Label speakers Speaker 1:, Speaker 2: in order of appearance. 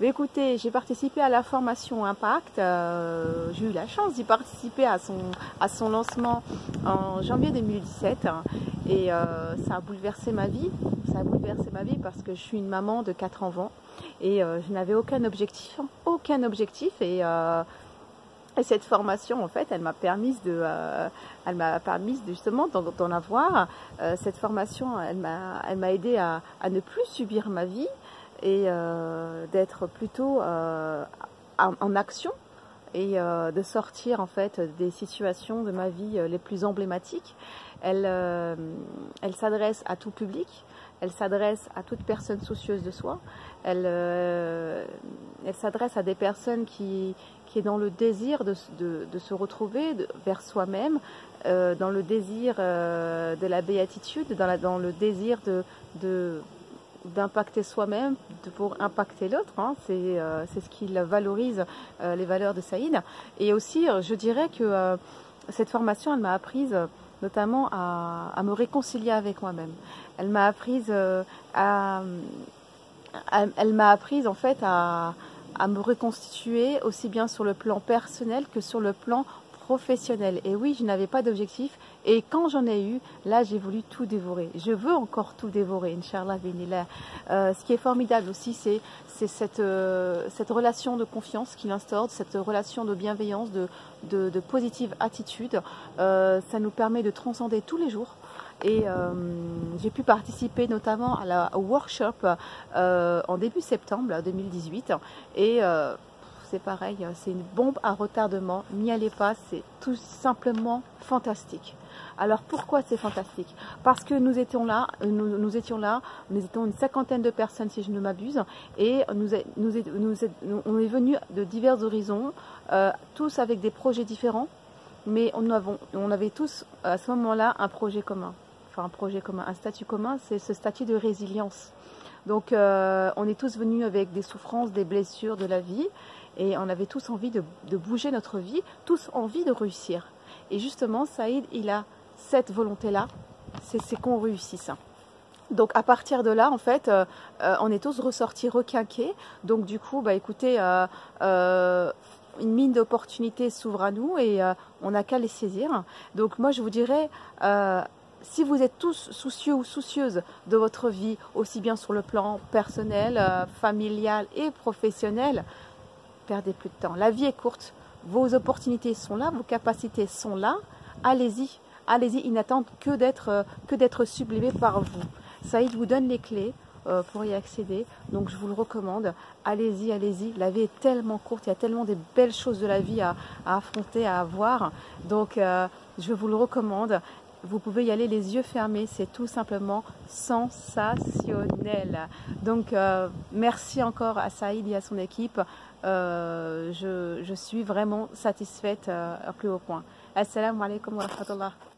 Speaker 1: Mais écoutez, j'ai participé à la formation Impact. J'ai eu la chance d'y participer à son lancement en janvier 2017 et ça a bouleversé ma vie. Ça a bouleversé ma vie parce que je suis une maman de 4 enfants et je n'avais aucun objectif, et cette formation, en fait, elle m'a permis justement d'en avoir. Cette formation, elle m'a aidé à ne plus subir ma vie et d'être plutôt en action et de sortir en fait des situations de ma vie les plus emblématiques. Elle s'adresse à tout public, elle s'adresse à toute personne soucieuse de soi, elle s'adresse à des personnes qui est dans le désir de se retrouver vers soi-même, dans le désir de la béatitude, dans le désir d'impacter soi-même pour impacter l'autre, hein. C'est ce qui valorise les valeurs de Saïd. Et aussi, je dirais que cette formation, elle m'a apprise notamment à me réconcilier avec moi-même. Elle m'a apprise en fait à me reconstituer aussi bien sur le plan personnel que sur le plan professionnel. Et oui, je n'avais pas d'objectif. Et quand j'en ai eu, là, j'ai voulu tout dévorer. Je veux encore tout dévorer, Inch'Allah, bénillah. Ce qui est formidable aussi, c'est cette relation de confiance qu'il instaure, cette relation de bienveillance, de positive attitude. Ça nous permet de transcender tous les jours. Et j'ai pu participer notamment au workshop en début septembre 2018. Et c'est pareil, c'est une bombe à retardement. N'y allez pas, c'est tout simplement fantastique. Alors pourquoi c'est fantastique? Parce que nous étions là, nous étions une cinquantaine de personnes si je ne m'abuse, et on est venus de divers horizons, tous avec des projets différents, mais on avait tous à ce moment-là un projet commun. Enfin un projet commun, un statut commun, c'est ce statut de résilience. Donc on est tous venus avec des souffrances, des blessures de la vie, et on avait tous envie de bouger notre vie, tous envie de réussir. Et justement, Saïd, il a cette volonté-là, c'est qu'on réussisse. Donc à partir de là, en fait, on est tous ressortis requinqués. Donc du coup, bah écoutez, une mine d'opportunités s'ouvre à nous et on n'a qu'à les saisir. Donc moi, je vous dirais, si vous êtes tous soucieux ou soucieuses de votre vie, aussi bien sur le plan personnel, familial et professionnel, perdez plus de temps. La vie est courte, vos opportunités sont là, vos capacités sont là. Allez-y, allez-y, ils n'attendent que d'être sublimés par vous. Saïd vous donne les clés pour y accéder, donc je vous le recommande. Allez-y, allez-y, la vie est tellement courte, il y a tellement de belles choses de la vie à affronter, à avoir, donc je vous le recommande. Vous pouvez y aller les yeux fermés, c'est tout simplement sensationnel. Donc merci encore à Saïd et à son équipe. Je suis vraiment satisfaite à plus haut point. Assalamu alaikum wa rahmatullah.